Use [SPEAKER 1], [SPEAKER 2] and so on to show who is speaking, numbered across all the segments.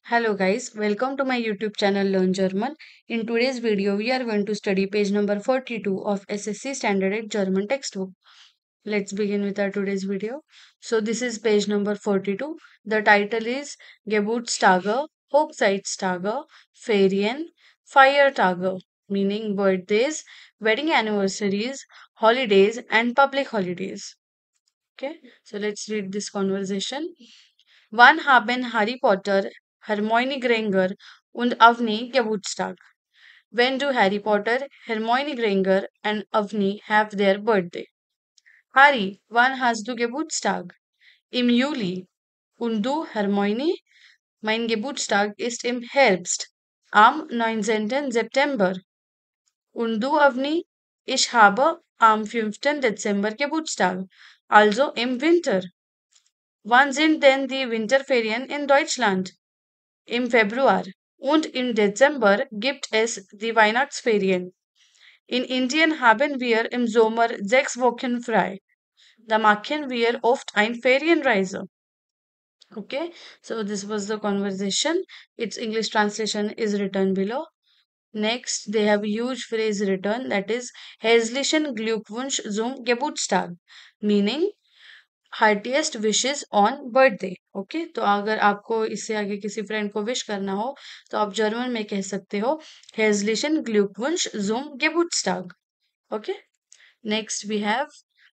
[SPEAKER 1] Hello guys, welcome to my YouTube channel Learn German. In today's video, we are going to study page number 42 of SSC Standard 8 German textbook. Let's begin with our today's video. So this is page number 42. The title is Geburtstage, Hochzeitstage, Ferien, Feiertage, meaning birthdays, wedding anniversaries, holidays and public holidays. Okay, so let's read this conversation. Wann haben Harry Potter, Hermione Granger und Avni Geburtstag? When do Harry Potter, Hermione Granger and Avni have their birthday? Harry, wann hast du Geburtstag? Im Juli. Und du, Hermione? Mein Geburtstag ist im Herbst, am 19. September. Und du, Avni? Ich habe am 5. Dezember Geburtstag, also im Winter. Wann sind denn die Winterferien in Deutschland? Im Februar. Und im Dezember gibt es die Weihnachtsferien. In Indien haben wir im Sommer 6 Wochen frei. Da machen wir oft ein Ferienreise. Okay, so this was the conversation. Its English translation is written below. Next, they have a huge phrase written that is Herzlichen Glückwunsch zum Geburtstag, meaning heartiest wishes on birthday. Okay, तो अगर आपको इससे आगे किसी friend को wish करना हो तो आप जर्मन में कह सकते हो हेजलिशन ग्लूकवुंश जुम गेबुट्सटाग। ओके, नेक्स्ट वी हैव,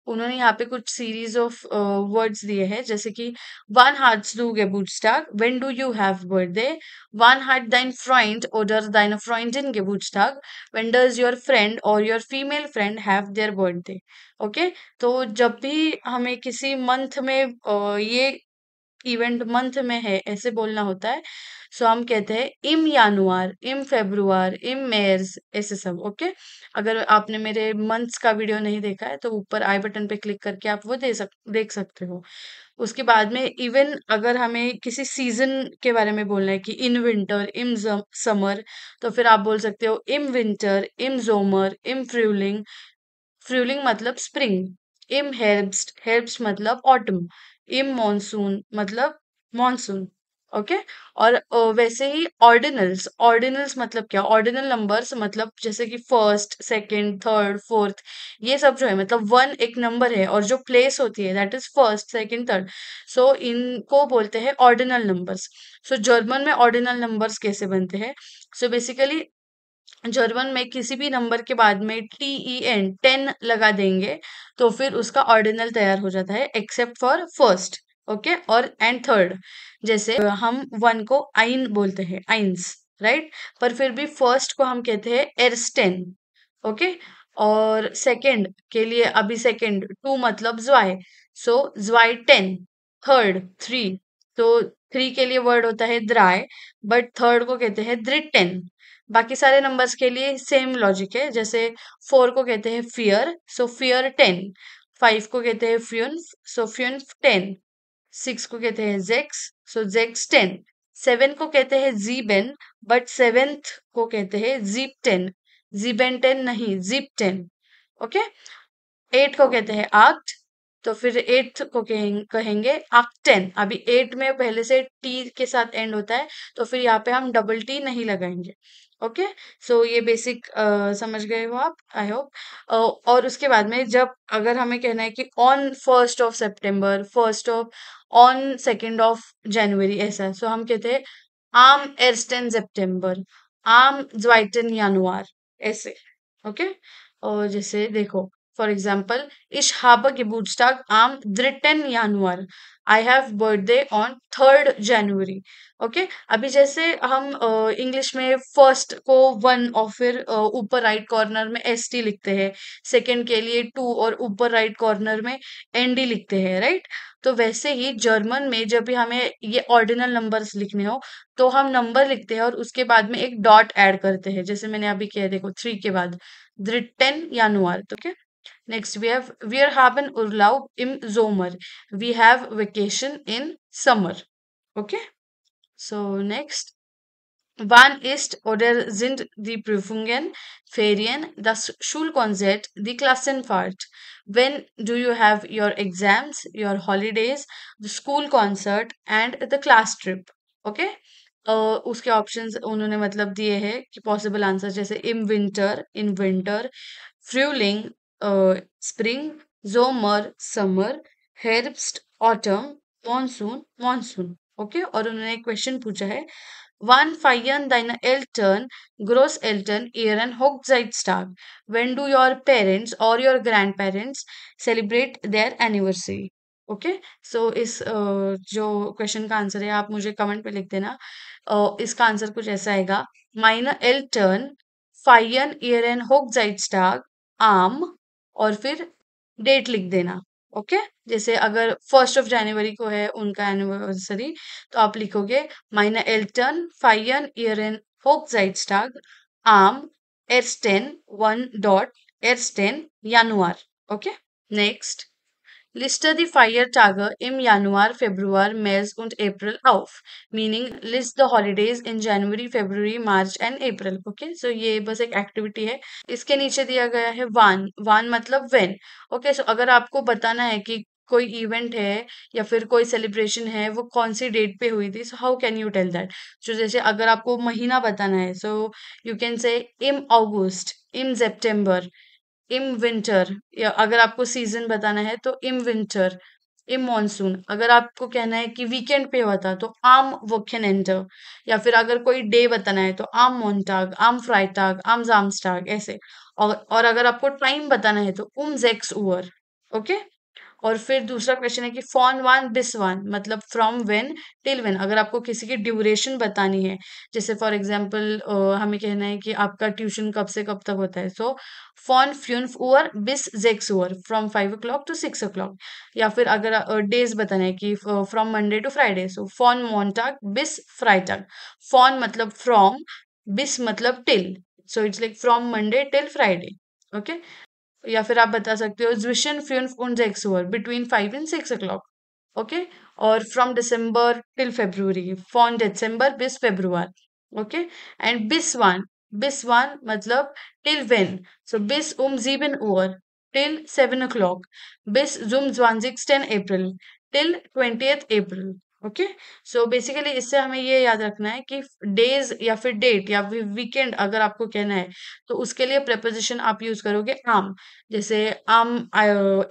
[SPEAKER 1] उन्होंने यहाँ पे कुछ सीरीज ऑफ वर्ड्स दिए हैं जैसे कि वन हार्ट्स डू गेबुट्सटाग, when do you have birthday, वन हार्ट दाइन फ्रेंड oder deine Freundin Geburtstag, when does your friend or your female friend have their birthday। Okay, तो जब भी हमें किसी मंथ में ये इवेंट मंथ में है ऐसे बोलना होता है, सो हम कहते हैं इम यानुआर, इम फेब्रुआर, इम मेर्स, ऐसे सब। ओके, अगर आपने मेरे मंथ्स का वीडियो नहीं देखा है तो ऊपर आई बटन पे क्लिक करके आप वो देख सकते हो। उसके बाद में इवन अगर हमें किसी सीजन के बारे में बोलना है कि इन विंटर, इन समर, तो फिर आप बोल सकते हो इम विंटर, इम जोमर, इम फ्रूलिंग। फ्रूलिंग मतलब स्प्रिंग, इम हेर्ब्स्ट, हेर्ब्स्ट मतलब ऑटम, इम मॉनसून मतलब मॉनसून। ओके, और वैसे ही ऑर्डिनल्स, ऑर्डिनल्स मतलब क्या, ऑर्डिनल नंबर्स मतलब जैसे कि फर्स्ट, सेकंड, थर्ड, फोर्थ, ये सब जो है मतलब वन एक नंबर है और जो प्लेस होती है that is first, second, third. So इनको बोलते हैं ऑर्डिनल नंबर्स। सो जर्मन में ऑर्डिनल नंबर्स कैसे बनते हैं? सो बेसिकली जर्मन में किसी भी नंबर के बाद में TEN 10 लगा देंगे तो फिर उसका ऑर्डिनल तैयार हो जाता है एक्सेप्ट फॉर फर्स्ट। ओके, और एंड थर्ड, जैसे हम वन को आइन बोलते हैं, आइंस, राइट, पर फिर भी फर्स्ट को हम कहते हैं एर्स्टेन। ओके, और सेकंड के लिए अभी सेकंड टू मतलब ज्वाई, सो ज्वाई 10, थर्ड 3, तो 3 के लिए वर्ड होता है द्राय, बट थर्ड को कहते हैं द्रिटेन। बाकी सारे नंबर्स के लिए सेम लॉजिक है, जैसे 4 को कहते हैं फियर, सो फियर 10, 5 को कहते हैं फ्यून्फ, सो फ्यून्फ 10, 6 को कहते हैं जेक्स, सो जेक्स 10, 7 को कहते हैं जीबेन, बट सेवेंथ को कहते हैं जीप 10, जीबेन 10 नहीं, जीप 10। ओके, 8 को कहते हैं आक्ट, तो फिर एट्थ को कहेंगे आक्टेन। अभी 8 में पहले से टी के साथ एंड होता है तो फिर यहाँ पे हम डबल टी नहीं लगाएंगे। ओके, सो ये बेसिक समझ गए हो आप, आई होप। और उसके बाद में जब अगर हमें कहना है कि ऑन 1 फर्स्ट ऑफ, ऑन 2 जनवरी ऐसा, सो हम कहते हैं आम 1. सितंबर, आम 2. Januar, ऐसे। ओके, और जैसे देखो, for example ich habe Geburtstag am 3. Januar, I have birthday on 3rd January। Okay, अभी जैसे हम इंग्लिश में फर्स्ट को 1 और फिर ऊपर राइट कॉर्नर में ST लिखते हैं, सेकंड के लिए 2 और ऊपर राइट कॉर्नर में ND लिखते हैं, राइट। तो वैसे ही जर्मन में जब भी हमें ये ऑर्डिनल नंबर्स लिखने हो तो हम नंबर लिखते हैं और उसके बाद में एक डॉट ऐड करते हैं, जैसे मैंने अभी किया, देखो 3 के बाद 3. Januar। Okay, next we have wir haben Urlaub im Sommer, we have vacation in summer। okay, so next, wann ist oder sind die Prüfungen, Ferien, das Schulkonzert, die Klassenfahrt? When do you have your exams, your holidays, the school concert and the class trip? Okay, उसके options उन्होंने मतलब दिए हैं कि possible answer, जैसे in winter, फ्रूलिंग spring, जोमर summer, हेrbst ऑटम, मॉनसून। ओके, और उन्होंने एक क्वेश्चन पूछा है, Wann feiern deine Eltern, Großeltern ihren Hochzeitstag? When do your parents or your grandparents celebrate their anniversary? Okay, so इस जो क्वेश्चन का आंसर है आप मुझे कमेंट पे लिख देना। इसका आंसर कुछ ऐसा आएगा, Meine Eltern feiern ihren Hochzeitstag am, और फिर डेट लिख देना। ओके, जैसे अगर 1 जनवरी को है उनका एनिवर्सरी, तो आप लिखोगे Meine Eltern feiern ihren Hochzeitstag am 1. Januar. Okay, next. Liste die Feiertage im Januar, Februar, März und April auf. Meaning list the holidays in January, February, March and April. Okay, so ये बस एक activity है। इसके नीचे दिया गया है वान मतलब व्हेन। ओके, सो अगर आपको बताना है कि कोई इवेंट है या फिर कोई सेलिब्रेशन है वो कौन सी डेट पे हुई थी, so how can you tell that. So जैसे अगर आपको महीना बताना है, सो यू कैन से इम अगस्त, इम सितंबर, इम विंटर, या अगर आपको सीजन बताना है तो इम विंटर, इम मॉनसून। अगर आपको कहना है कि वीकेंड पे हुआ था तो आम वोकेनेंटर, या फिर अगर कोई डे बताना है तो आम मोन्टाग, आम फ्राइटाग, आम जामस्टाग, ऐसे। और अगर आपको टाइम बताना है तो 6 Uhr। ओके, और फिर दूसरा क्वेश्चन है कि फॉन वन बिस वन मतलब फ्रॉम व्हेन टिल व्हेन। अगर आपको किसी की ड्यूरेशन बतानी है, जैसे फॉर एग्जांपल हमें कहना है कि आपका ट्यूशन कब से कब तक होता है, सो फॉन 5 Uhr bis 6 Uhr, from 5 o'clock to 6 o'clock। या फिर अगर डेज बताना है कि from Monday to Friday, so फॉन मोन्टाग बिस फ्राइटाग। फॉन मतलब फ्रॉम, बिस मतलब till, so it's like from Monday till Friday. Okay, या फिर आप बता सकते हो zwischen 5 und 6 Uhr, between 5 and 6 o'clock. Okay, और from December till February, von Dezember bis Februar. Okay, and bis one मतलब till when, so bis 7 Uhr till 7 o'clock, bis zum 20. April till 20th April. Okay, so basically इससे हमें ये याद रखना है कि days या फिर डेट या फिर वीकेंड अगर आपको कहना है तो उसके लिए प्रेपोजिशन आप यूज करोगे आम। जैसे आम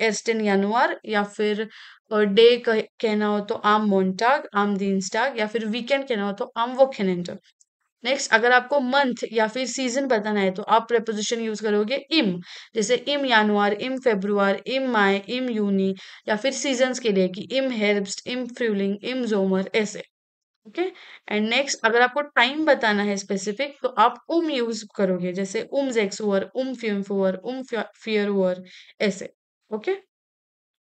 [SPEAKER 1] एस्टेन यानुआर, या फिर डे कहना हो तो आम मोन्टाग, आम दीनस्टाग, या फिर वीकेंड कहना हो तो आम वोकेनेंटर। नेक्स्ट, अगर आपको मंथ या फिर सीजन बताना है तो आप प्रेपोजिशन यूज करोगे इम। जैसे इम यानुआर, इम फेब्रुआर, इम माय, इम यूनी, या फिर सीजन्स के लिए कि इम हेrbst, इम फ्रूलिंग, इम जोमर, ऐसे। ओके, एंड नेक्स्ट अगर आपको टाइम बताना है स्पेसिफिक तो आप यूज करोगे, जैसे 6 Uhr, 5 Uhr, 4 Uhr, ऐसे। ओके,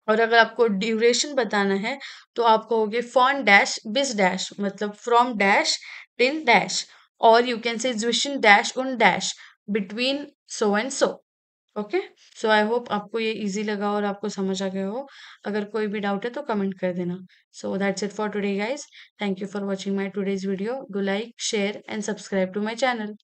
[SPEAKER 1] और अगर आपको ड्यूरेशन बताना है तो आप कहोगे फॉन डैश बिस डैश मतलब फ्रॉम डैश टिल डैश, और you can say zwischen dash उन dash, between so and so. Okay, so I hope आपको ये इजी लगा और आपको समझ आ गया हो। अगर कोई भी डाउट है तो कमेंट कर देना। So that's it for today guys, thank you for watching my today's video. Do like, share and subscribe to my channel.